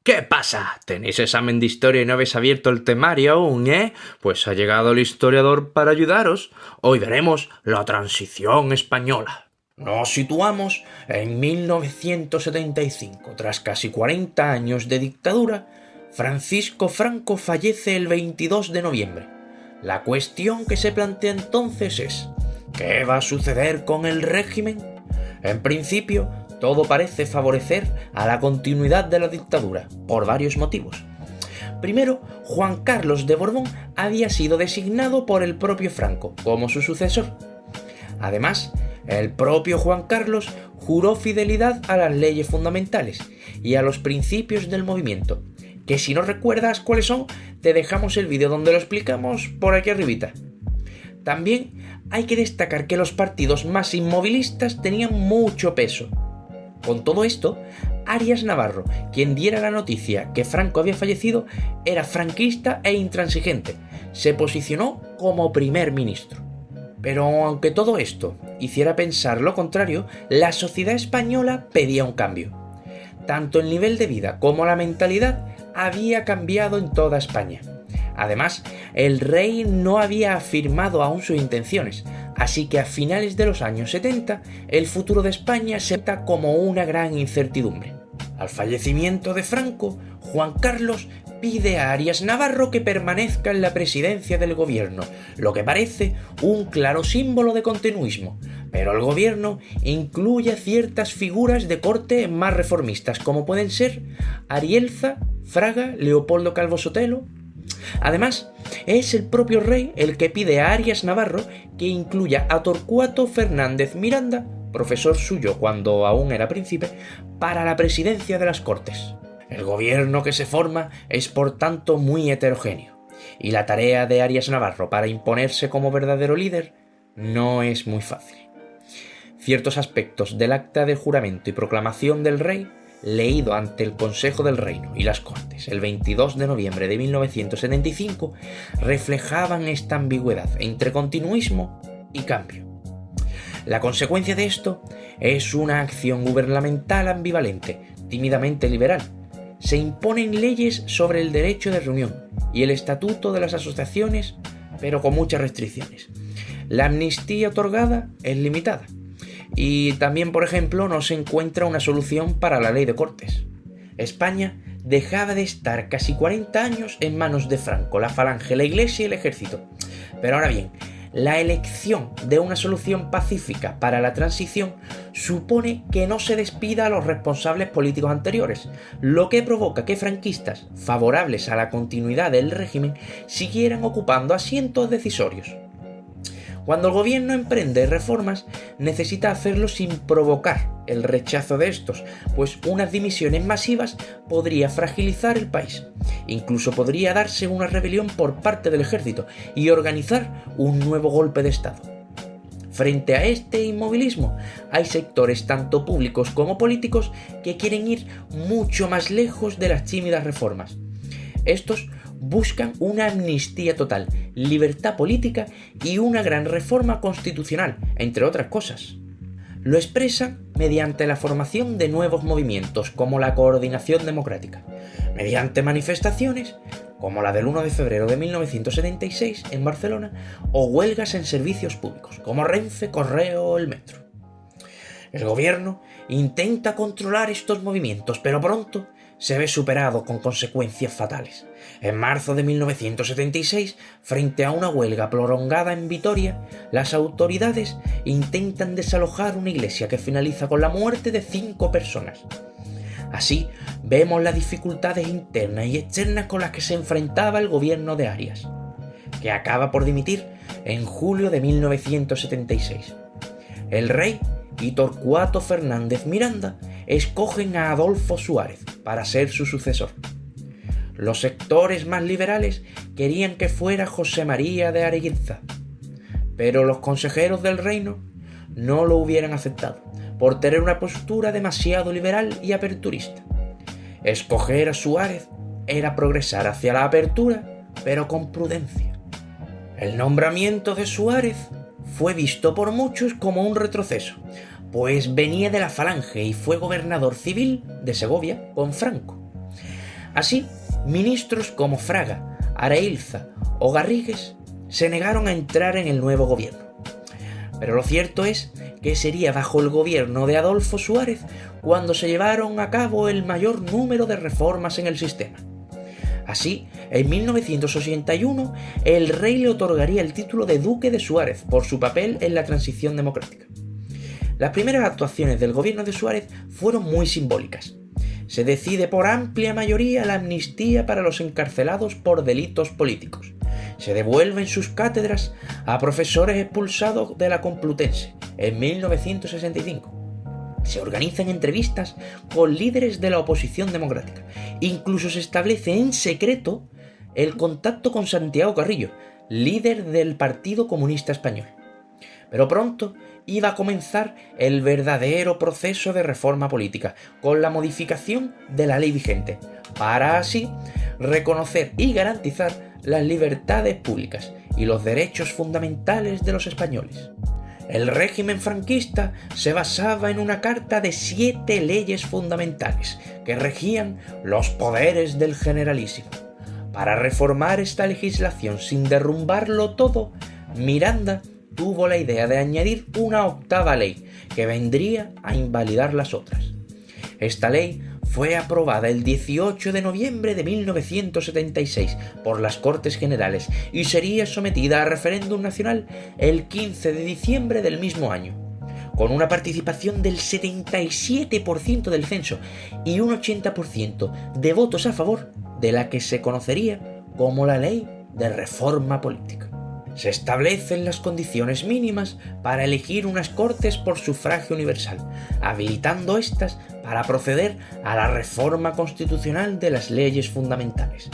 ¿Qué pasa? ¿Tenéis examen de historia y no habéis abierto el temario aún, Pues ha llegado el historiador para ayudaros. Hoy veremos la transición española. Nos situamos en 1975. Tras casi 40 años de dictadura, Francisco Franco fallece el 22 de noviembre. La cuestión que se plantea entonces es: ¿qué va a suceder con el régimen? En principio, todo parece favorecer a la continuidad de la dictadura, por varios motivos. Primero, Juan Carlos de Borbón había sido designado por el propio Franco como su sucesor. Además, el propio Juan Carlos juró fidelidad a las leyes fundamentales y a los principios del movimiento, que si no recuerdas cuáles son, te dejamos el vídeo donde lo explicamos por aquí arribita. También hay que destacar que los partidos más inmovilistas tenían mucho peso. Con todo esto, Arias Navarro, quien diera la noticia que Franco había fallecido, era franquista e intransigente. Se posicionó como primer ministro. Pero aunque todo esto hiciera pensar lo contrario, la sociedad española pedía un cambio. Tanto el nivel de vida como la mentalidad había cambiado en toda España. Además, el rey no había afirmado aún sus intenciones, así que a finales de los años 70, el futuro de España se trata como una gran incertidumbre. Al fallecimiento de Franco, Juan Carlos pide a Arias Navarro que permanezca en la presidencia del gobierno, lo que parece un claro símbolo de continuismo, pero el gobierno incluye ciertas figuras de corte más reformistas, como pueden ser Arielza, Fraga, Leopoldo Calvo Sotelo. Además, es el propio rey el que pide a Arias Navarro que incluya a Torcuato Fernández Miranda, profesor suyo cuando aún era príncipe, para la presidencia de las Cortes. El gobierno que se forma es por tanto muy heterogéneo, y la tarea de Arias Navarro para imponerse como verdadero líder no es muy fácil. Ciertos aspectos del acta de juramento y proclamación del rey, leído ante el Consejo del Reino y las Cortes el 22 de noviembre de 1975, reflejaban esta ambigüedad entre continuismo y cambio. La consecuencia de esto es una acción gubernamental ambivalente, tímidamente liberal. Se imponen leyes sobre el derecho de reunión y el estatuto de las asociaciones, pero con muchas restricciones. La amnistía otorgada es limitada. Y también, por ejemplo, no se encuentra una solución para la ley de Cortes. España dejaba de estar casi 40 años en manos de Franco, la Falange, la Iglesia y el Ejército. Pero ahora bien, la elección de una solución pacífica para la transición supone que no se despida a los responsables políticos anteriores, lo que provoca que franquistas favorables a la continuidad del régimen siguieran ocupando asientos decisorios. Cuando el gobierno emprende reformas, necesita hacerlo sin provocar el rechazo de estos, pues unas dimisiones masivas podría fragilizar el país. Incluso podría darse una rebelión por parte del ejército y organizar un nuevo golpe de Estado. Frente a este inmovilismo, hay sectores tanto públicos como políticos que quieren ir mucho más lejos de las tímidas reformas. Estos buscan una amnistía total, libertad política y una gran reforma constitucional, entre otras cosas. Lo expresan mediante la formación de nuevos movimientos como la Coordinación Democrática, mediante manifestaciones como la del 1 de febrero de 1976 en Barcelona o huelgas en servicios públicos como Renfe, Correo o el Metro. El gobierno intenta controlar estos movimientos, pero pronto se ve superado con consecuencias fatales. En marzo de 1976, frente a una huelga prolongada en Vitoria, las autoridades intentan desalojar una iglesia que finaliza con la muerte de 5 personas. Así, vemos las dificultades internas y externas con las que se enfrentaba el gobierno de Arias, que acaba por dimitir en julio de 1976. El rey y Torcuato Fernández Miranda escogen a Adolfo Suárez para ser su sucesor. Los sectores más liberales querían que fuera José María de Ariguiza, pero los consejeros del reino no lo hubieran aceptado, por tener una postura demasiado liberal y aperturista. Escoger a Suárez era progresar hacia la apertura, pero con prudencia. El nombramiento de Suárez fue visto por muchos como un retroceso, pues venía de la Falange y fue gobernador civil de Segovia con Franco. Así, ministros como Fraga, Arailza o Garrigues se negaron a entrar en el nuevo gobierno. Pero lo cierto es que sería bajo el gobierno de Adolfo Suárez cuando se llevaron a cabo el mayor número de reformas en el sistema. Así, en 1981, el rey le otorgaría el título de Duque de Suárez por su papel en la transición democrática. Las primeras actuaciones del gobierno de Suárez fueron muy simbólicas. Se decide por amplia mayoría la amnistía para los encarcelados por delitos políticos. Se devuelven sus cátedras a profesores expulsados de la Complutense en 1965. Se organizan entrevistas con líderes de la oposición democrática. Incluso se establece en secreto el contacto con Santiago Carrillo, líder del Partido Comunista Español. Pero pronto iba a comenzar el verdadero proceso de reforma política, con la modificación de la ley vigente, para así reconocer y garantizar las libertades públicas y los derechos fundamentales de los españoles. El régimen franquista se basaba en una carta de 7 leyes fundamentales que regían los poderes del Generalísimo. Para reformar esta legislación sin derrumbarlo todo, Miranda tuvo la idea de añadir una 8ª ley que vendría a invalidar las otras. Esta ley fue aprobada el 18 de noviembre de 1976 por las Cortes Generales y sería sometida a referéndum nacional el 15 de diciembre del mismo año, con una participación del 77% del censo y un 80% de votos a favor, de la que se conocería como la Ley de Reforma Política. Se establecen las condiciones mínimas para elegir unas Cortes por sufragio universal, habilitando éstas para proceder a la reforma constitucional de las leyes fundamentales.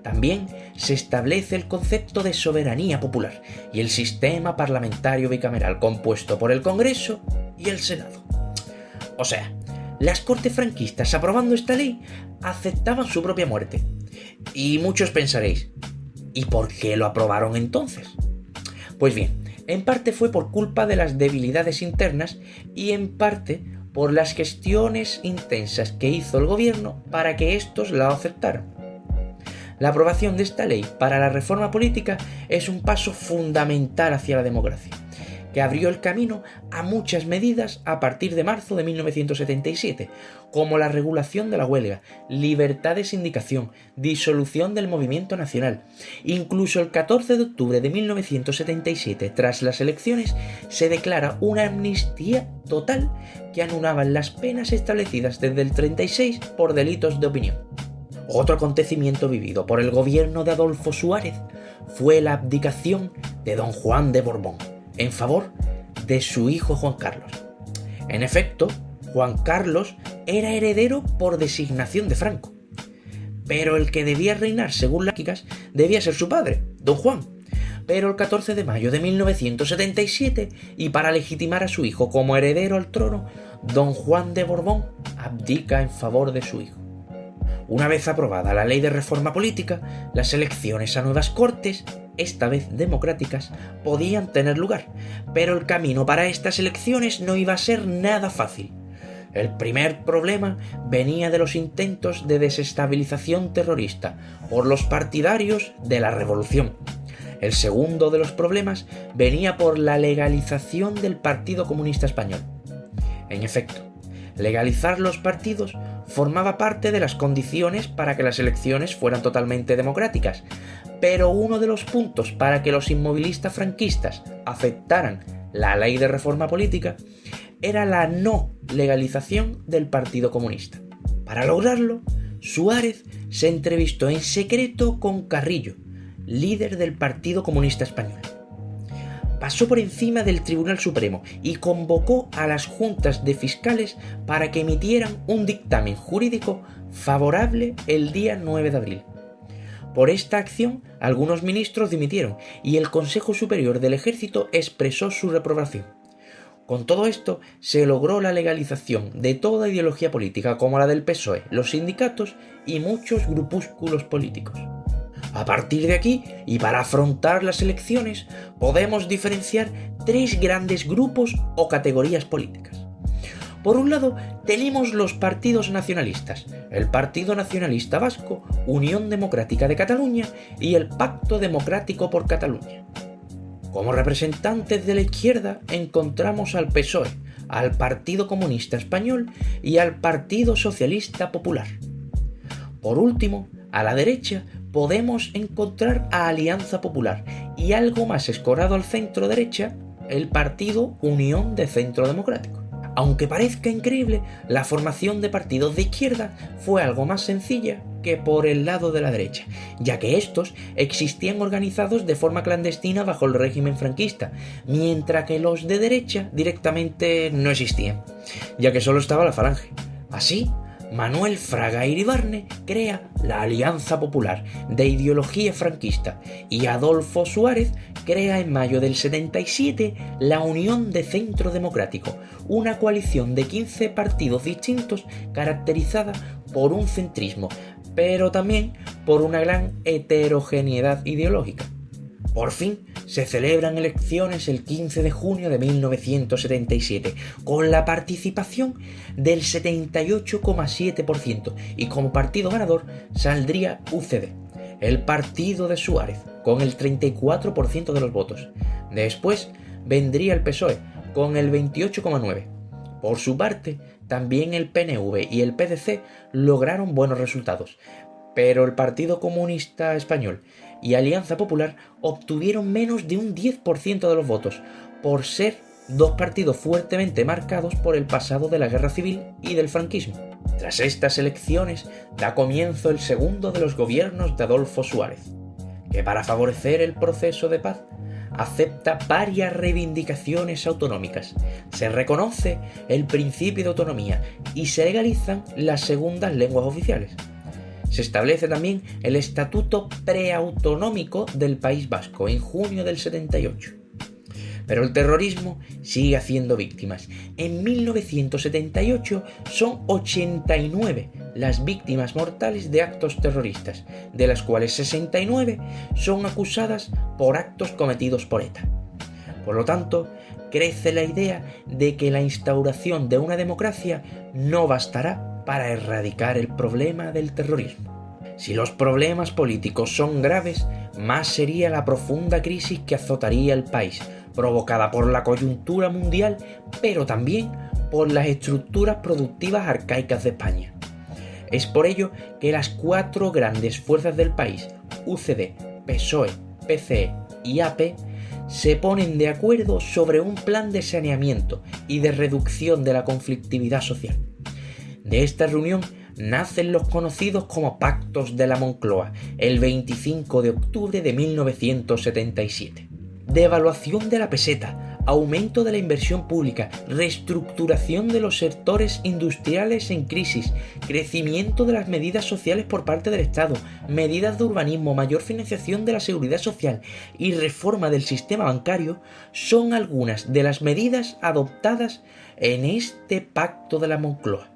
También se establece el concepto de soberanía popular y el sistema parlamentario bicameral compuesto por el Congreso y el Senado. O sea, las Cortes franquistas, aprobando esta ley, aceptaban su propia muerte. Y muchos pensaréis, ¿y por qué lo aprobaron entonces? Pues bien, en parte fue por culpa de las debilidades internas y en parte por las gestiones intensas que hizo el gobierno para que estos la aceptaran. La aprobación de esta ley para la reforma política es un paso fundamental hacia la democracia, que abrió el camino a muchas medidas a partir de marzo de 1977, como la regulación de la huelga, libertad de sindicación, disolución del movimiento nacional. Incluso el 14 de octubre de 1977, tras las elecciones, se declara una amnistía total que anulaba las penas establecidas desde el 36 por delitos de opinión. Otro acontecimiento vivido por el gobierno de Adolfo Suárez fue la abdicación de don Juan de Borbón en favor de su hijo Juan Carlos. En efecto, Juan Carlos era heredero por designación de Franco, pero el que debía reinar según las monárquicas debía ser su padre, don Juan. Pero el 14 de mayo de 1977, y para legitimar a su hijo como heredero al trono, don Juan de Borbón abdica en favor de su hijo. Una vez aprobada la ley de reforma política, las elecciones a nuevas Cortes, esta vez democráticas, podían tener lugar, pero el camino para estas elecciones no iba a ser nada fácil. El primer problema venía de los intentos de desestabilización terrorista por los partidarios de la revolución. El segundo de los problemas venía por la legalización del Partido Comunista Español. En efecto, legalizar los partidos formaba parte de las condiciones para que las elecciones fueran totalmente democráticas, pero uno de los puntos para que los inmovilistas franquistas aceptaran la ley de reforma política era la no legalización del Partido Comunista. Para lograrlo, Suárez se entrevistó en secreto con Carrillo, líder del Partido Comunista Español. Pasó por encima del Tribunal Supremo y convocó a las juntas de fiscales para que emitieran un dictamen jurídico favorable el día 9 de abril. Por esta acción, algunos ministros dimitieron y el Consejo Superior del Ejército expresó su reprobación. Con todo esto, se logró la legalización de toda ideología política como la del PSOE, los sindicatos y muchos grupúsculos políticos. A partir de aquí, y para afrontar las elecciones, podemos diferenciar 3 grandes grupos o categorías políticas. Por un lado, tenemos los partidos nacionalistas, el Partido Nacionalista Vasco, Unión Democrática de Cataluña y el Pacto Democrático por Cataluña. Como representantes de la izquierda encontramos al PSOE, al Partido Comunista Español y al Partido Socialista Popular. Por último, a la derecha podemos encontrar a Alianza Popular y algo más escorado al centro-derecha, el Partido Unión de Centro Democrático. Aunque parezca increíble, la formación de partidos de izquierda fue algo más sencilla que por el lado de la derecha, ya que estos existían organizados de forma clandestina bajo el régimen franquista, mientras que los de derecha directamente no existían, ya que solo estaba la Falange. Así, Manuel Fraga Iribarne crea la Alianza Popular, de ideología franquista, y Adolfo Suárez crea en mayo del 77 la Unión de Centro Democrático, una coalición de 15 partidos distintos caracterizada por un centrismo, pero también por una gran heterogeneidad ideológica. Por fin se celebran elecciones el 15 de junio de 1977, con la participación del 78,7%, y como partido ganador saldría UCD, el partido de Suárez, con el 34% de los votos. Después vendría el PSOE, con el 28,9%. Por su parte, también el PNV y el PDC lograron buenos resultados, pero el Partido Comunista Español y Alianza Popular obtuvieron menos de un 10% de los votos, por ser dos partidos fuertemente marcados por el pasado de la guerra civil y del franquismo. Tras estas elecciones da comienzo el segundo de los gobiernos de Adolfo Suárez, que para favorecer el proceso de paz acepta varias reivindicaciones autonómicas, se reconoce el principio de autonomía y se legalizan las segundas lenguas oficiales. Se establece también el Estatuto Preautonómico del País Vasco en junio del 78. Pero el terrorismo sigue haciendo víctimas. En 1978 son 89 las víctimas mortales de actos terroristas, de las cuales 69 son acusadas por actos cometidos por ETA. Por lo tanto, crece la idea de que la instauración de una democracia no bastará para erradicar el problema del terrorismo. Si los problemas políticos son graves, más sería la profunda crisis que azotaría el país, provocada por la coyuntura mundial, pero también por las estructuras productivas arcaicas de España. Es por ello que las cuatro grandes fuerzas del país, UCD, PSOE, PCE y AP, se ponen de acuerdo sobre un plan de saneamiento y de reducción de la conflictividad social. De esta reunión nacen los conocidos como Pactos de la Moncloa, el 25 de octubre de 1977. Devaluación de la peseta, aumento de la inversión pública, reestructuración de los sectores industriales en crisis, crecimiento de las medidas sociales por parte del Estado, medidas de urbanismo, mayor financiación de la seguridad social y reforma del sistema bancario son algunas de las medidas adoptadas en este Pacto de la Moncloa.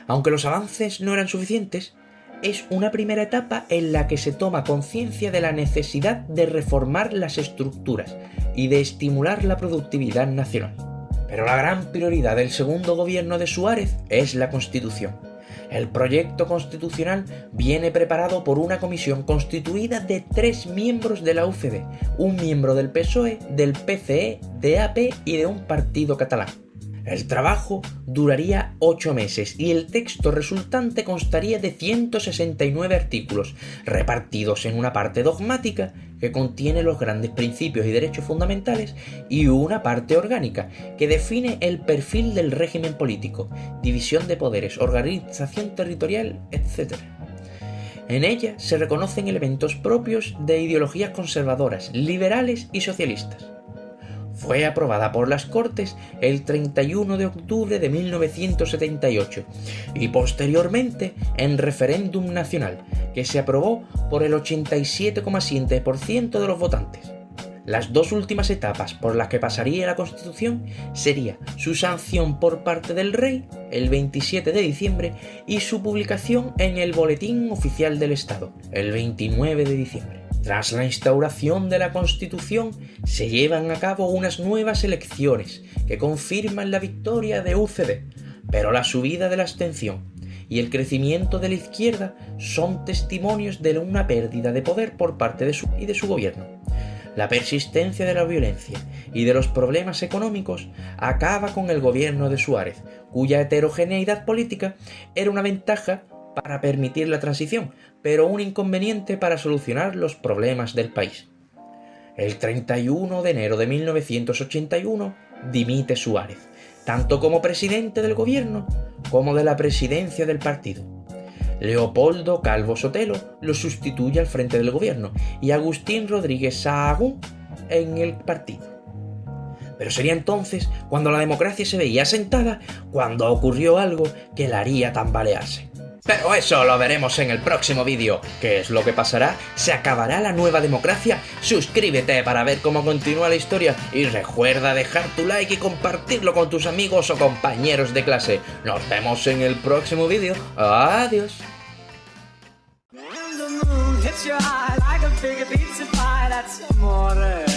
Aunque los avances no eran suficientes, es una primera etapa en la que se toma conciencia de la necesidad de reformar las estructuras y de estimular la productividad nacional. Pero la gran prioridad del segundo gobierno de Suárez es la Constitución. El proyecto constitucional viene preparado por una comisión constituida de 3 miembros de la UCD, un miembro del PSOE, del PCE, de AP y de un partido catalán. El trabajo duraría 8 meses y el texto resultante constaría de 169 artículos, repartidos en una parte dogmática que contiene los grandes principios y derechos fundamentales y una parte orgánica que define el perfil del régimen político, división de poderes, organización territorial, etc. En ella se reconocen elementos propios de ideologías conservadoras, liberales y socialistas. Fue aprobada por las Cortes el 31 de octubre de 1978 y posteriormente en referéndum nacional, que se aprobó por el 87,7% de los votantes. Las dos últimas etapas por las que pasaría la Constitución sería su sanción por parte del Rey el 27 de diciembre y su publicación en el Boletín Oficial del Estado el 29 de diciembre. Tras la instauración de la Constitución, se llevan a cabo unas nuevas elecciones que confirman la victoria de UCD, Pero la subida de la abstención y el crecimiento de la izquierda son testimonios de una pérdida de poder por parte de su gobierno. La persistencia de la violencia y de los problemas económicos acaba con el gobierno de Suárez, cuya heterogeneidad política era una ventaja para permitir la transición, pero un inconveniente para solucionar los problemas del país. El 31 de enero de 1981 dimite Suárez, tanto como presidente del gobierno como de la presidencia del partido. Leopoldo Calvo Sotelo lo sustituye al frente del gobierno y Agustín Rodríguez Sahagún en el partido. Pero sería entonces, cuando la democracia se veía asentada, cuando ocurrió algo que la haría tambalearse. Pero eso lo veremos en el próximo vídeo. ¿Qué es lo que pasará? ¿Se acabará la nueva democracia? Suscríbete para ver cómo continúa la historia y recuerda dejar tu like y compartirlo con tus amigos o compañeros de clase. Nos vemos en el próximo vídeo. Adiós. Hits your eye like a big pizza pie, that's amore.